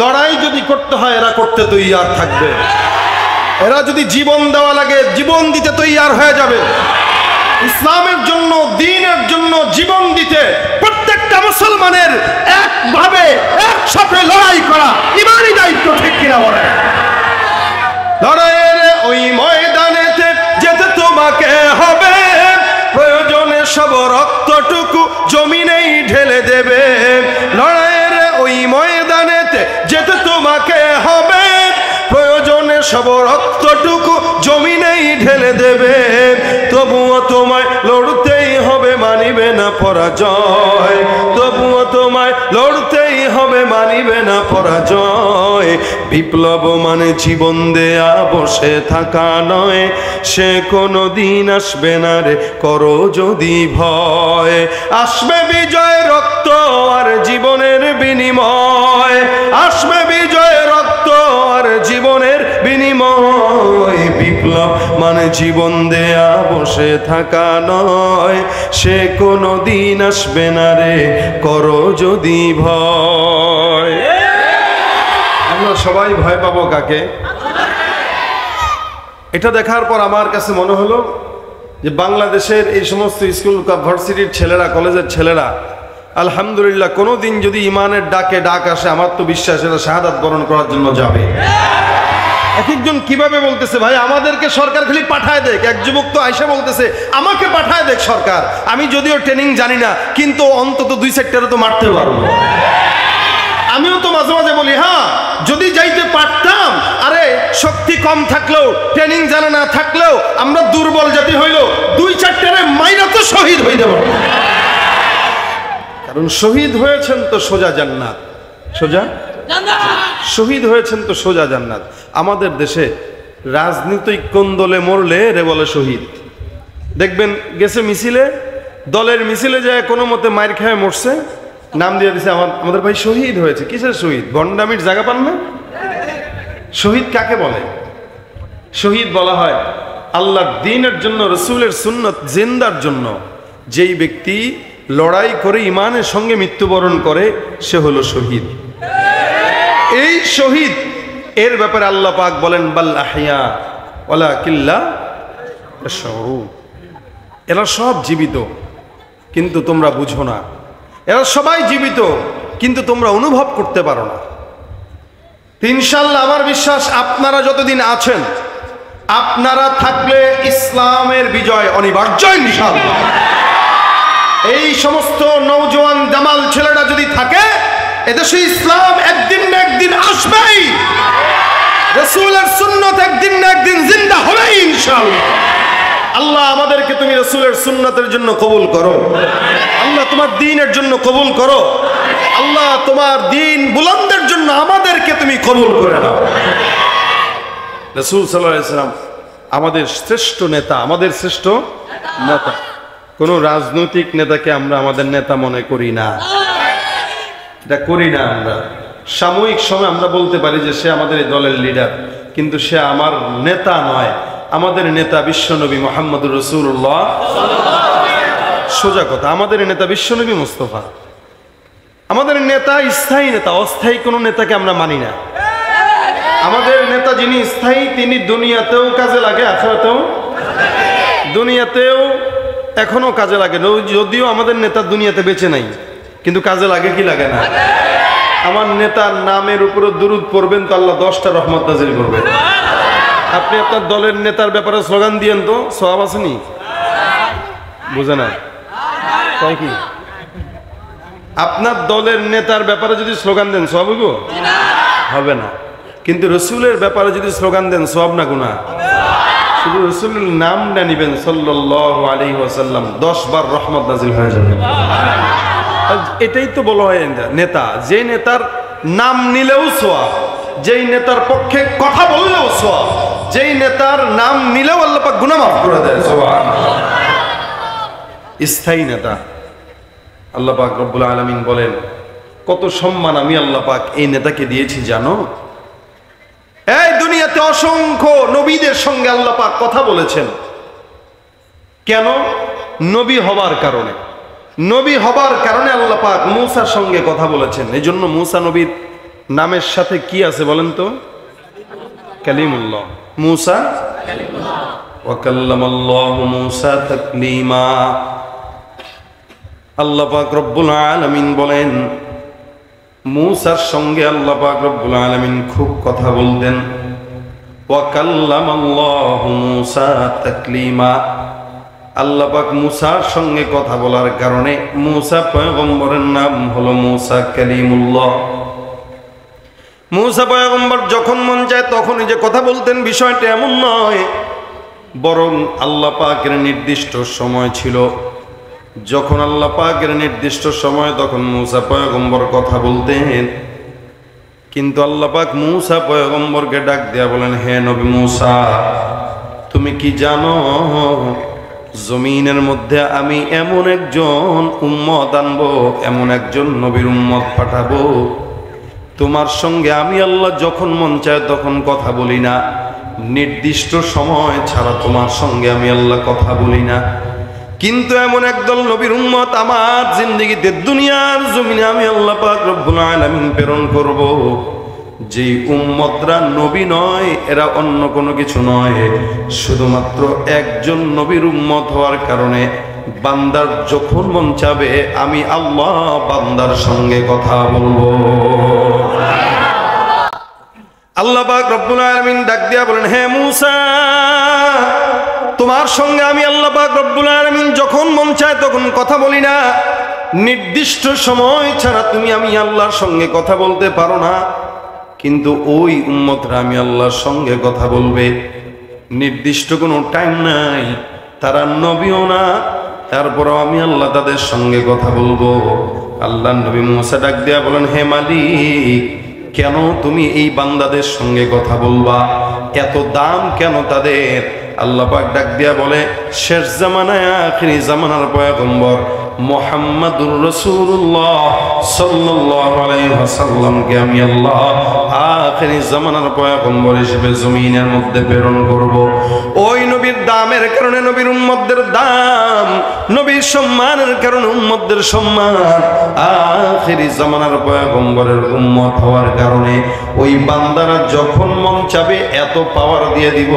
লড়াই যদি করতে হয় এরা করতে তৈয়ার থাকবে, এরা যদি জীবন দেওয়া লাগে জীবন দিতে তৈয়ার হয়ে যাবে। ইসলামের জন্য, দ্বীনের জন্য জীবন দিতে প্রত্যেকটা মুসলমানের একভাবে একসাথে লড়াই করা ইমানি দায়িত্ব, ঠিক কিনা বলে? লড়াইয়ের ওই ময়দানেতে যেতে তোমাকে হবে, প্রয়োজনে সব রক্তটুকু জমিনেই ঢেলে দেবে। লড়াইয়ের ওই ময়দানেতে যেতে তোমাকে হবে, প্রয়োজনে সব রক্তটুকু জমিনেই ঢেলে দেবে। তবুও তোমায় লড়তেই হবে, মানিবে না পরাজয়। তবুও তোমায় লড়তেই হবে, মানিবে না পরাজয়। বিপ্লব মানে জীবন দেয়া, বসে থাকা নয়। সে কোনো দিন আসবে না রে, করো যদি ভয়। আসবে বিজয়, রক্ত আর জীবনের বিনিময়। আসবে বিজয়, রক্ত আর জীবনের বিনিময়। বিপ্লব মানে জীবন দেয়া, বসে থাকা নয়। সে কোনো দিন আসবে না রে, করো যদি ভয়। আমরা সবাই ভয় পাবো কাকে? এটা দেখার পর আমার কাছে মনে হলো যে বাংলাদেশের এই সমস্ত স্কুল ভার্সিটির ছেলেরা, কলেজের ছেলেরা আলহামদুলিল্লাহ কোনোদিন যদি ইমানের ডাকে ডাক আসে, আমার তো বিশ্বাস এরা শাহাদাত বরণ করার জন্য যাবে। এক একজন কিভাবে বলতেছে, ভাই আমাদেরকে সরকার খালি পাঠায় দেখ। এক যুবক তো আয়সা বলতেছে আমাকে পাঠায় দেখ সরকার, আমি যদিও ট্রেনিং জানি না কিন্তু অন্তত 2 সেক্টরে তো মারতে পারবো। আমিও তো মাঝে মাঝে বলি, হ্যাঁ যদি যাইতে পারতাম, আরে শক্তি কম থাকলেও, ট্রেনিং জানা না থাকলেও, আমরা দুর্বল জাতি হইল 2 সেক্টরে মাইরা তো শহীদ হইতে পারবো। কারণ শহীদ হয়েছেন তো সোজা জান্নাত, সোজা শহীদ হয়েছেন তো সোজা জান্নাত। আমাদের দেশে রাজনৈতিক কোন দলে মরলে রে বলে শহীদ। দেখবেন গেছে মিছিলে, দলের মিছিলে যায় কোনো মতে মাইর খেয়ে মরছে, নাম দিয়ে দিছে আমাদের ভাই শহীদ হয়েছে। কিসের শহীদ? ভণ্ডামির জায়গা পান না। শহীদ কাকে বলে? শহীদ বলা হয় আল্লাহর দ্বীনের জন্য, রসুলের সুন্নত জিন্দার জন্য যেই ব্যক্তি লড়াই করে ইমানের সঙ্গে মৃত্যুবরণ করে, সে হলো শহীদ। এই শহীদ এর ব্যাপারে আল্লাহ পাক বলেন বাল আহইয়া ওয়ালাকিল্লা তাশউরুন। এরা সব জীবিত কিন্তু তোমরা বুঝো না। এরা সবাই জীবিত কিন্তু তোমরা অনুভব করতে পারো না। ইনশাআল্লাহ আমার বিশ্বাস আপনারা যতদিন আছেন, আপনারা থাকলে ইসলামের বিজয় অনিবার্য ইনশাআল্লাহ। এই সমস্ত নওজোয়ান জামাল ছেলেরা যদি থাকে, এদেশে ইসলাম একদিন না একদিন আসবেই। রাসূলের সুন্নাত একদিন না একদিন জিন্দা হবেই ইনশাআল্লাহ। আল্লাহ আমাদেরকে তুমি রাসূলের সুন্নাতের জন্য কবুল করো। আল্লাহ তোমার দ্বীনের জন্য কবুল করো। আল্লাহ তোমার দ্বীন বুলন্দের জন্য আমাদেরকে তুমি কবুল করে নাও। রাসূল সাল্লাল্লাহু আলাইহি ওয়াসাল্লাম আমাদের শ্রেষ্ঠ নেতা, আমাদের শ্রেষ্ঠ নেতা। কোন রাজনৈতিক নেতাকে আমরা আমাদের নেতা মনে করি না, এটা করি না আমরা। সাময়িক সময় আমরা বলতে পারি যে সে আমাদের এই দলের লিডার, কিন্তু সে আমার নেতা নয়। আমাদের নেতা বিশ্বনবী মুহাম্মদুর রাসূলুল্লাহ। সোজা কথা, আমাদের নেতা বিশ্বনবী মুস্তাফা। আমাদের নেতা স্থায়ী নেতা, অস্থায়ী কোনো নেতাকে আমরা মানি না। আমাদের নেতা যিনি স্থায়ী, তিনি দুনিয়াতেও কাজে লাগে, আখিরাতেও। দুনিয়াতেও এখনো কাজে লাগে, যদিও আমাদের নেতা দুনিয়াতে বেঁচে নাই, কিন্তু কাজে লাগে কি লাগে না? আমার নেতার নামের উপরে দুরূদ পড়বেন তো আল্লাহ 10টা রহমত নাজিল করবেন। আপনি আপনার দলের নেতার ব্যাপারে স্লোগান দিয়েন তো, সওয়াব আসেনি? বুঝে না তাই কি? আপনার দলের নেতার ব্যাপারে যদি স্লোগান দেন সওয়াব হবে না, কিন্তু রসুলের ব্যাপারে যদি স্লোগান দেন সওয়াব না গুনাহ? শুধু রসুলের নামটা নিবেন সাল্লাল্লাহু আলাইহি ওয়াসাল্লাম, 10 বার রহমত নাজিল হয়ে যাবে। এটাই তো বলা হয় নেতা। যে নেতার নাম নিলেও সওয়াব, যেই নেতার পক্ষে কথা বললেও সওয়াব, যেই নেতার নাম নিলেও আল্লাহ পাক গুনাহ মাফ করে দেয়। সুবহানাল্লাহ। স্থায়ী নেতা আল্লাহ পাক রব্বুল আলামিন বলেন, কত সম্মান আমি আল্লাহ পাক এই নেতাকে দিয়েছি জানো? এই দুনিয়াতে অসংখ্য নবীদের সঙ্গে আল্লাহ পাক কথা বলেছেন। কেন? নবী হবার কারণে। নবী হবার কারণে আল্লাহ পাক মূসার সঙ্গে কথা বলেছেন। এই জন্য মূসা নবীর নামের সাথে কি আছে বলেন তো? কালিমুল্লাহ। মূসা ওয়া কাল্লামাল্লাহু মূসা তাকলিমা। আল্লাহ পাক রব্বুল আলামিন বলেন মূসার সঙ্গে আল্লাহ পাক রব্বুল আলামিন খুব কথা বলতেন। ওয়া কাল্লামাল্লাহু মূসা তাকলিমা। আল্লাহ পাক মূসার সঙ্গে কথা বলার কারণে মূসা পয়গম্বরের নাম হলো মূসা কালিমুল্লাহ। মূসা পয়গম্বর যখন মন চায় তখনই যে কথা বলতেন বিষয়টা এমন নয়, বরং আল্লাহ পাকের নির্দিষ্ট সময় ছিল। যখন আল্লাহ পাকের নির্দিষ্ট সময় তখন মূসা পয়গম্বর কথা বলতেন। কিন্তু আল্লাহ পাক মূসা পয়গম্বরকে ডাক দিয়া বলেন, হে নবী মূসা, তুমি কি জানো জমিনের মধ্যে আমি এমন একজন উম্মত আনবো, এমন একজন নবীর উম্মত পাঠাবো, তোমার সঙ্গে আমি আল্লাহ যখন মন চায় তখন কথা বলি না, নির্দিষ্ট সময় ছাড়া তোমার সঙ্গে আমি আল্লাহ কথা বলি না। কিন্তু এমন একদল নবীর উম্মত আমার জিন্দেগিতে দুনিয়ার জমিনে আমি আল্লাহ পাক রব্বুল আলামিন প্রেরণ করব, যেই উম্মতরা নবী নয়, এরা অন্য কোনো কিছু নয়, শুধুমাত্র একজন নবীর উম্মত হওয়ার কারণে বান্দার যখন মন চাবে আমি আল্লাহ বান্দার সঙ্গে কথা বলবো। আল্লাহ পাক রব্বুল আলামিন ডাক দিয়া বলেন, হে মূসা, তোমার সঙ্গে আমি আল্লাহ পাক রব্বুল আলামিন যখন মন চায় তখন কথা বলি না, নির্দিষ্ট সময় ছাড়া তুমি আমি আল্লাহর সঙ্গে কথা বলতে পারো না। কিন্তু ওই উম্মতরা আমি আল্লাহর সঙ্গে কথা বলবে, নির্দিষ্ট কোনো টাইম নাই, তারা নবীও না, তারপরও আমি আল্লাহ তাদের সঙ্গে কথা বলবো। আল্লাহ নবী মূসা ডাক দিয়া বলেন, হে মালিক, কেন তুমি এই বান্দাদের সঙ্গে কথা বলবা? এত দাম কেন তাদের? আল্লাহ পাক ডাক দিয়া বলে, শেষ জামানায় আখিরি জামানার পয়গম্বর মুহাম্মাদুর রাসূলুল্লাহ সাল্লাল্লাহু আলাইহি ওয়াসাল্লামকে আমি আল্লাহ আখিরি জামানার পয়গম্বর হিসেবে জমিনের মধ্যে প্রেরণ করব। ওই নবীর দামের কারণে নবীর উম্মতদের দাম, নবীর সম্মানের কারণে উম্মতদের সম্মান। আখিরি জামানার পয়গম্বরের উম্মত হওয়ার কারণে ওই বান্দারা যখন মন চাবে এত পাওয়ার দিয়ে দিব,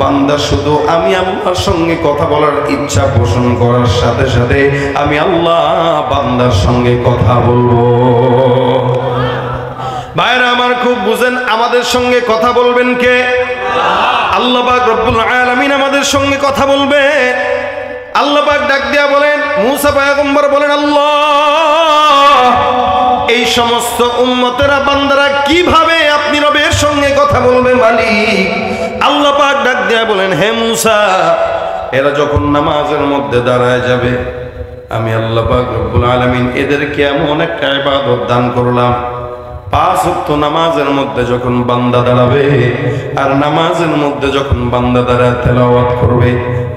বান্দা শুধু আমি আল্লাহর সঙ্গে কথা বলার ইচ্ছা পোষণ করার সাথে সাথে আমি আল্লাহ বান্দার সঙ্গে কথা বলবো। ভাইরা আমার খুব বুঝেন, আমাদের সঙ্গে কথা বলবেন কে? আল্লাহ পাক রব্বুল আলামিন আমাদের সঙ্গে কথা বলবে। আল্লাহ পাক ডাক দিয়া বলেন, মূসা পয়গম্বর বলেন, আল্লাহ, এই সমস্ত উম্মতেরা বান্দারা কিভাবে আপনি রবের সঙ্গে কথা বলবে মালিক? আল্লাহ পাক ডাক দিয়া বলেন, হে মূসা, এরা যখন নামাজের মধ্যে দাঁড়ায় যাবে, আমি আল্লাহ পাক রব্বুল আলামিন এদেরকে এমন একটা ইবাদত দান করলাম, 5 ওয়াক্ত নামাজের মধ্যে যখন বান্দা দাঁড়াবে আর নামাজের মধ্যে যখন বান্দা দাঁড়ায় তেলাওয়াত করবে,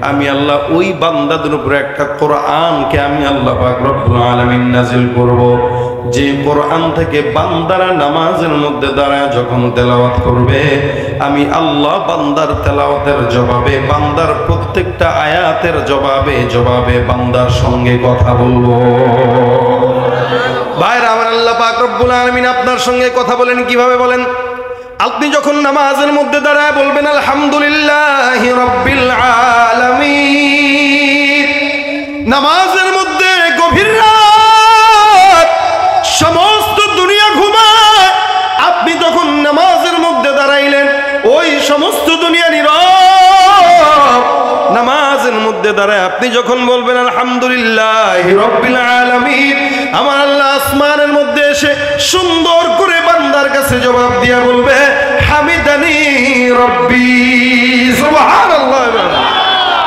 আমি আল্লাহ ওই বান্দাদের উপরে একটা কোরআনকে আমি আল্লাহ পাক রব্বুল আলামিন নাজিল করব, যে কোরআন থেকে বান্দারা নামাজের মধ্যে দাঁড়ায় যখন তেলাওয়াত করবে, আমি আল্লাহ বান্দার তেলাওয়াতের জবাবে, বান্দার প্রত্যেকটা আয়াতের জবাবে বান্দার সঙ্গে কথা বলবো। ভাইরা আমার, আল্লাহ পাক রব্বুল আলামিন আপনার সঙ্গে কথা বলেন কিভাবে বলেন? আপনি যখন নামাজের মধ্যে দাঁড়ায় বলবেন আলহামদুলিল্লাহি রাব্বিল আলামিন। নামাজের মধ্যে গভীর রাত, সমস্ত দুনিয়া ঘুমায়, আপনি যখন নামাজের মধ্যে দাঁড়াইলেন, ওই সমস্ত দুনিয়া নীরব। নামাজের মধ্যে দাঁড়ায় আপনি যখন বলবেন আলহামদুলিল্লাহি রাব্বিল আলামিন, আমার আল্লাহ আসমানের মধ্যে এসে সুন্দর করে বান্দার কাছে জবাব দিয়া বলবে, হামিদানি রব্বি, সুবহানাল্লাহ।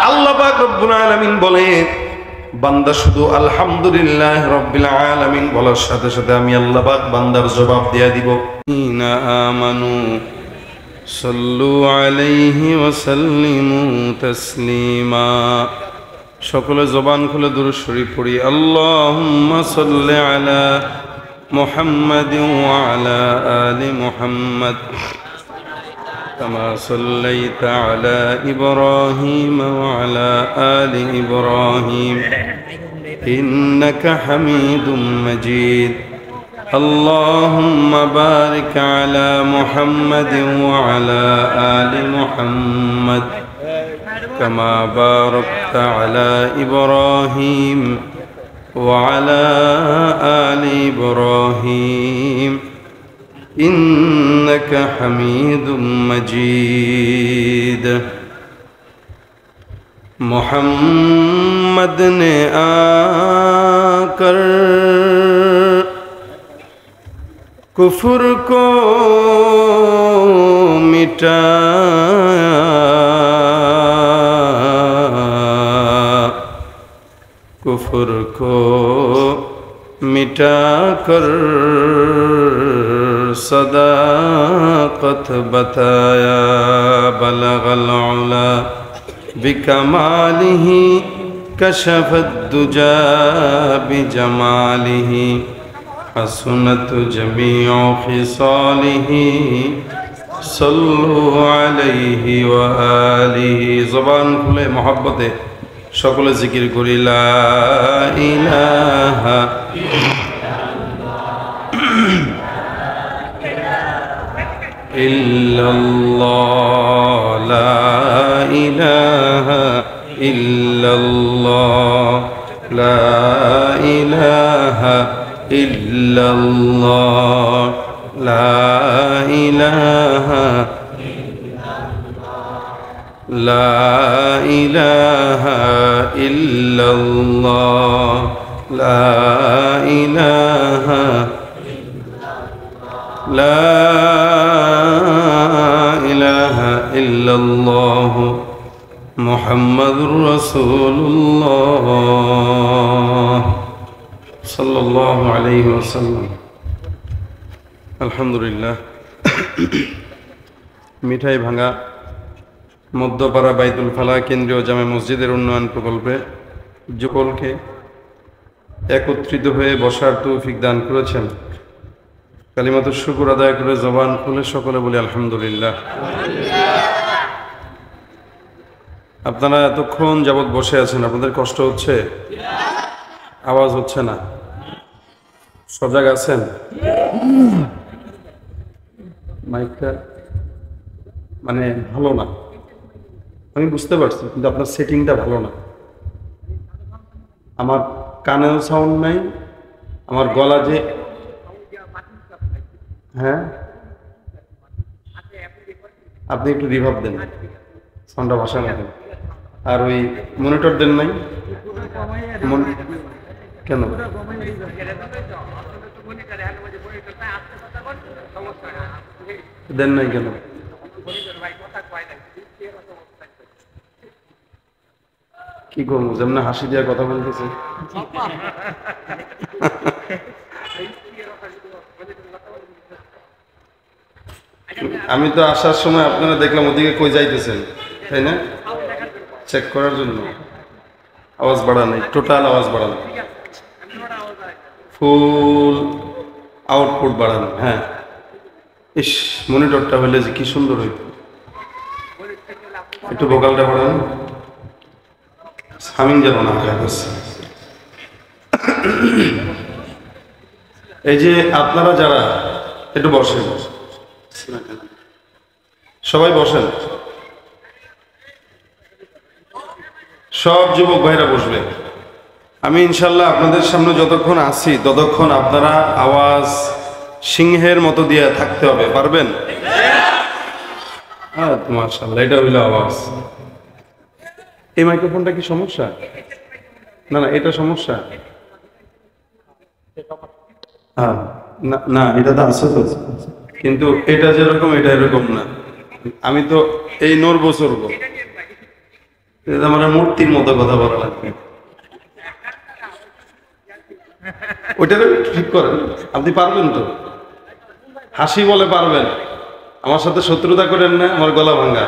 আল্লাহ পাক রব্বুল আলামিন বলে, বান্দা শুধু আলহামদুলিল্লাহ রাব্বিল আলামিন বলার সাথে সাথে আমি আল্লাহ পাক বান্দার জবাব দিয়া দিব, ইনা আমানু সাল্লু আলাইহি ওয়া সাল্লিমু তাসলিমা। সকলে জবান খুলে দুরূদ শরীফ পড়ি, আল্লাহুম্মা সাল্লি আলা মুহাম্মাদিন ওয়া আলা আলি মুহাম্মাদ কামা সাল্লাইতা আলা ইব্রাহিম ওয়া আলা আলি ইব্রাহিম ইন্নাকা হামিদুম মাজিদ। اللهم بارك على محمد وعلى آل محمد كما باركت على إبراهيم وعلى آل إبراهيم إنك حميد مجيد محمد نے آकर कुफ्र को मिटाया कुफ्र को मिटाकर सदाकत बताया बलगल उला बिकमालिही कशफत दुजा बिजमालिही हसनत जमीउ खिसालिही सल्लु अलैहि व आलिहि ज़बान खुले मोहब्बते সকলে জিকির করি লা ইলাহা ইল্লাল্লাহ লা ইলাহা ইল্লাল্লাহ লা ইলাহা ইল্লাল্লাহ লা ইলাহা লা ইলাহা ইল্লাল্লাহ লা ইলাহা লা ইলাহা ইল্লাল্লাহ মুহাম্মাদুর রাসূলুল্লাহ সাল্লাল্লাহু আলাইহি ওয়াসাল্লাম। আলহামদুলিল্লাহ। মিঠাই ভাঙা মধ্যপাড়া বাইতুল ফালাহ কেন্দ্রীয় জামে মসজিদের উন্নয়ন প্রকল্পে যুগলকে একত্রিত হয়ে বসার তৌফিক দান করেছেন। কালিমাতুশ শুকর আদায় করে জবান খুলে সকলে বলি আলহামদুলিল্লাহ। আপনারা এতক্ষণ যাবৎ বসে আছেন, আপনাদের কষ্ট হচ্ছে? আওয়াজ হচ্ছে না? সজাগ আছেন? মাইকটা মানে ভালো না, আমি বুঝতে পারছি, কিন্তু আপনার সেটিংটা ভালো না। আমার কানেও সাউন্ড নাই, আমার গলা যে, হ্যাঁ আপনি একটু রিভার্ব দেন, সাউন্ডটা ভাষা না দেন। আর ওই মনিটর দেন নাই কেন? দেন নাই কেন? কি করবো, যেমন হাসি দেওয়ার কথা বলতেছে। আমি তো আসার সময় আপনারা দেখলাম ওদিকে কই যাইতেছেন, তাই না? চেক করার জন্য আওয়াজ বাড়া নাই, টোটাল আওয়াজ বাড়ানো, ফুল আউটপুট বাড়ানো। হ্যাঁ, ইস মনিটরটা হলে যে কি সুন্দর হইত। একটু ভোকালটা বাড়ানো, সামিং যেন না হয়ে গেছে। এই যে আপনারা যারা একটু বসেন, সবাই বসেন, সব যুবক ভাইরা বসবে। আমি ইনশাল্লাহ আপনাদের সামনে যতক্ষণ আছি ততক্ষণ আপনারা আওয়াজ সিংহের মতো দিয়ে থাকতে হবে, পারবেন? মাশাআল্লাহ, এটা হইল আওয়াজ। এই মাইক্রোফোনটা কি সমস্যা? না না, এটা সমস্যা না, এটা তো আছে তো, কিন্তু এটা যেরকম এটা এরকম না। আমি তো এই নড়বো চড়বো, আমার মূর্তির মতো কথা বলা লাগবে। ওইটাকে ঠিক করেন, আপনি পারবেন তো? হাসি বলে পারবেন, আমার সাথে শত্রুতা করেন না, আমার গলা ভাঙ্গা।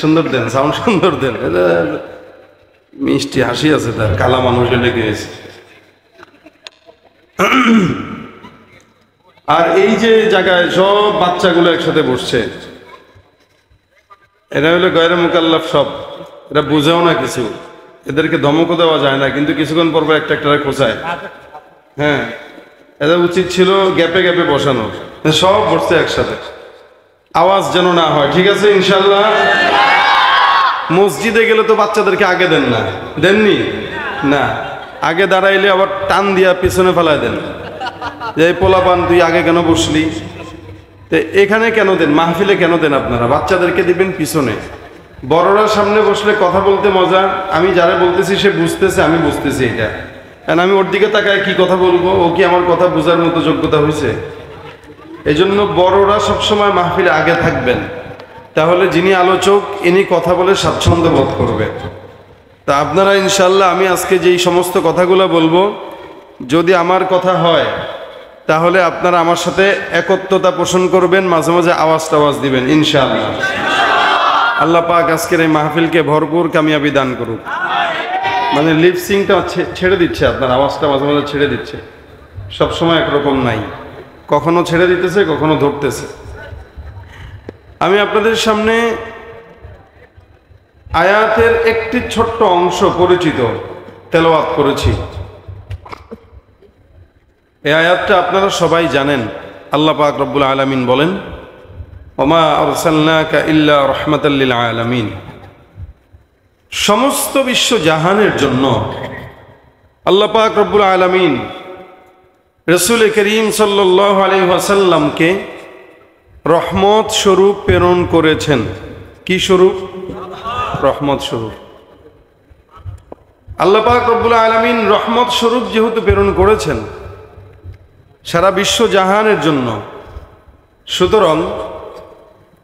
সুন্দর দেন, সাউন্ড সুন্দর দেন, মিষ্টি হাসি আছে তার, কালা মানুষ লেগে গেছে। আর এই যে জায়গায় সব বাচ্চাগুলো একসাথে বসছে, এরা হলো গয়রে মুকাল্লাফ, সব এরা বুঝেও না কিছু, এদেরকে ধমকও দেওয়া যায় না, কিন্তু কিছুক্ষণ পর একটা একটা খোঁচায়। হ্যাঁ, এটা উচিত ছিল গ্যাপে গ্যাপে বসানো, সব বসছে একসাথে, আওয়াজ যেন না হয়। ঠিক আছে ইনশাল্লাহ। মসজিদে গেলে তো বাচ্চাদেরকে আগে দেন না, দেননি না, আগে দাঁড়াইলে আবার টান দিয়া পিছনে ফেলায় দেন, যে পোলাপান তুই আগে কেন বসলি। তো এখানে কেন দেন, মাহফিলে কেন দেন আপনারা? বাচ্চাদেরকে দিবেন পিছনে। বড়রা সামনে বসলে কথা বলতে মজা, আমি যারা বলতেছি সে বুঝতেছে, আমি বুঝতেছি এটা, কারণ আমি ওর দিকে তাকায় কি কথা বলবো, ও কি আমার কথা বোঝার মতো যোগ্যতা হয়েছে? এই জন্য বড়রা সবসময় মাহফিলে আগে থাকবেন, তাহলে যিনি আলোচক ইনি কথা বলে স্বাচ্ছন্দ্য বোধ করবে। তা আপনারা ইনশাল্লাহ, আমি আজকে যেই সমস্ত কথাগুলো বলবো, যদি আমার কথা হয় তাহলে আপনারা আমার সাথে একত্রতা পোষণ করবেন, মাঝে মাঝে আওয়াজ টাওয়াজ দিবেন ইনশাআল্লাহ। আল্লাহ পাক আজকের এই মাহফিলকে ভরপুর কামিয়াবি দান করুক। মানে লিপসিংটা ছেড়ে দিচ্ছে, আপনার আওয়াজটা মাঝে মাঝে ছেড়ে দিচ্ছে, সবসময় একরকম নাই, কখনো ছেড়ে দিতেছে, কখনো ধরতেছে। আমি আপনাদের সামনে আয়াতের একটি ছোট্ট অংশ পরিচিত তেলাওয়াত করেছি। এই আয়াতটা আপনারা সবাই জানেন। আল্লাহ পাক রব্বুল আলামিন বলেন, ওমা আরসালনাকা ইল্লা রাহমাতাল লিল আলামিন। সমস্ত বিশ্ব জাহানের জন্য আল্লাহ পাক রব্বুল আলামিন রাসূল করিম সাল্লাল্লাহু আলাইহি ওয়াসাল্লামকে রহমত স্বরূপ প্রেরণ করেছেন। কি স্বরূপ? রহমত স্বরূপ। আল্লাহ পাক রব্বুল আলামিন রহমত স্বরূপ যেহেতু প্রেরণ করেছেন সারা বিশ্ব জাহানের জন্য, সুতরাং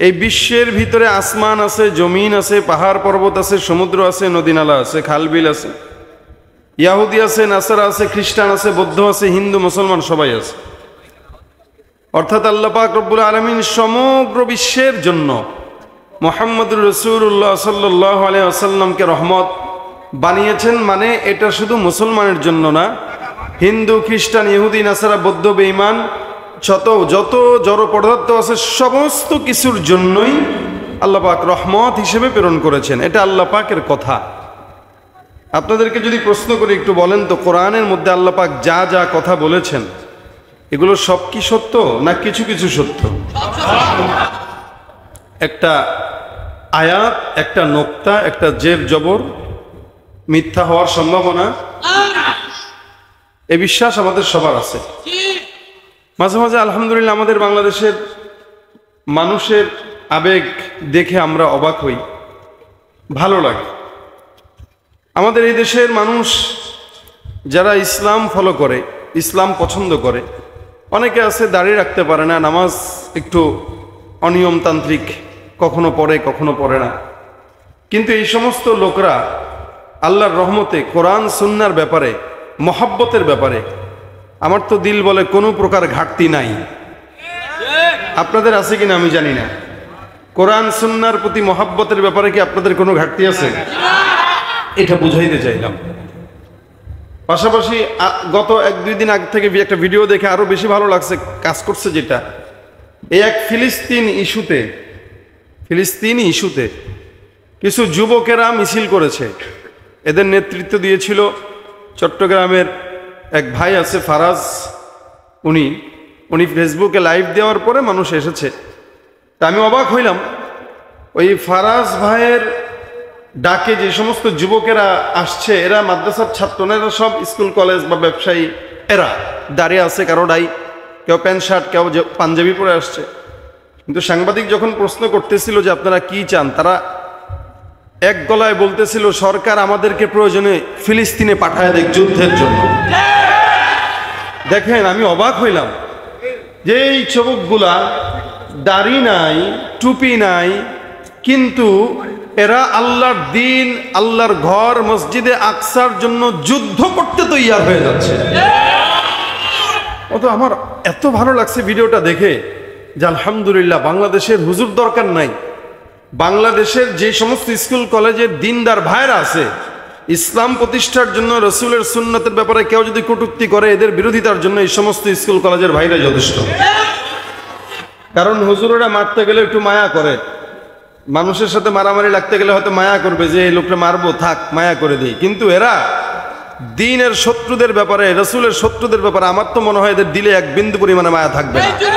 এই বিশ্বের ভিতরে আসমান আছে, জমিন আছে, পাহাড় পর্বত আছে, সমুদ্র আছে, নদী নালা আছে, খালবিল আছে, ইয়াহুদি আছে, নাসারা আছে, খ্রিস্টান আছে, বৌদ্ধ আছে, হিন্দু মুসলমান সবাই আছে। অর্থাৎ আল্লাহ পাক রব্বুল আলামিন সমগ্র বিশ্বের জন্য মুহাম্মদুর রাসূলুল্লাহ সাল্লাল্লাহু আলাইহি ওয়াসাল্লামকে রহমত বানিয়েছেন। মানে এটা শুধু মুসলমানের জন্য না, হিন্দু, খ্রিস্টান, ইহুদি, নাসারা, বৌদ্ধ, বেঈমান, যত জড় পদার্থ আছে সমস্ত কিছুর জন্যই আল্লাহ পাক রহমত হিসেবে প্রেরণ করেছেন। এটা আল্লাহ পাকের কথা। আপনাদেরকে যদি প্রশ্ন করি, একটু বলেন তো, কোরআনের মধ্যে আল্লাহ পাক যা যা কথা বলেছেন এগুলো সব কি সত্য না কিছু কিছু সত্য? একটা আয়াত, একটা নোক্তা, একটা জের জবর মিথ্যা হওয়ার সম্ভাবনা, এই বিশ্বাস আমাদের সবার আছে। মাঝে মাঝে আলহামদুলিল্লাহ আমাদের বাংলাদেশের মানুষের আবেগ দেখে আমরা অবাক হই, ভালো লাগে। আমাদের এই দেশের মানুষ যারা ইসলাম ফলো করে, ইসলাম পছন্দ করে, অনেকে আছে দাঁড়িয়ে রাখতে পারে না, নামাজ একটু অনিয়মতান্ত্রিক, কখনো পড়ে কখনো পড়ে না। কিন্তু এই সমস্ত লোকরা আল্লাহর রহমতে কোরআন সুন্নাহর ব্যাপারে, মহব্বতের ব্যাপারে আমার তো দিল বলে কোনো প্রকার ঘাটতি নাই। আপনাদের আছে কিনা আমি জানি না। কোরআন সুন্নাহর প্রতি মহব্বতের ব্যাপারে কি আপনাদের কোনো ঘাটতি আছে? এটা বুঝাইতে চাইলাম। পাশাপাশি গত 1-2 দিন আগে থেকে একটা ভিডিও দেখে আরো বেশি ভালো লাগছে, কাজ করছে যেটা, এই এক ফিলিস্তিনি ইস্যুতে কিছু যুবকেরা মিছিল করেছে। এদের নেতৃত্ব দিয়েছিল চট্টগ্রামের এক ভাই আছে ফারাজ, উনি ফেসবুকে লাইভ দেওয়ার পরে মানুষ এসেছে। তা আমি অবাক হইলাম, ওই ফারাজ ভাইয়ের ডাকে যে সমস্ত যুবকেরা আসছে, এরা মাদ্রাসার ছাত্র না, এরা সব স্কুল কলেজ বা ব্যবসায়ী। এরা দাঁড়িয়ে আছে, কারো ডাই, কেউ প্যান্ট শার্ট, কেউ পাঞ্জাবি পরে আসছে। কিন্তু সাংবাদিক যখন প্রশ্ন করতেছিল যে আপনারা কি চান, তারা এক গলায় বলতেছিল সরকার আমাদেরকে প্রয়োজনে ফিলিস্তিনে পাঠায় দেখ যুদ্ধের জন্য। দেখেন, আমি অবাক হইলাম যে এই যুবকগুলা দাড়ি নাই, টুপি নাই, কিন্তু এরা আল্লাহর দিন, আল্লাহর ঘর মসজিদে আকসার জন্য যুদ্ধ করতে তৈয়ার হয়ে যাচ্ছে। অত আমার এত ভালো লাগছে ভিডিওটা দেখে যে আলহামদুলিল্লাহ, বাংলাদেশের হুজুর দরকার নাই। বাংলাদেশের যে সমস্ত স্কুল কলেজের দিনদার ভাইরা আছে, ইসলাম প্রতিষ্ঠার জন্য, রসুলের সুন্নতের ব্যাপারে কেউ যদি কটূক্তি করে, এদের বিরোধিতার জন্য এই সমস্ত স্কুল কলেজের ভাইরা যথেষ্ট। কারণ হুজুরেরা মারতে গেলে একটু মায়া করে, মানুষের সাথে মারামারি লাগতে গেলে হয়তো মায়া করবে যে এই লোকটা মারবো, থাক মায়া করে দিই। কিন্তু এরা দ্বীনের শত্রুদের ব্যাপারে, রাসূলের শত্রুদের ব্যাপারে আমার তো মনে হয় এদের দিলে এক বিন্দু পরিমাণে মায়া থাকবে না।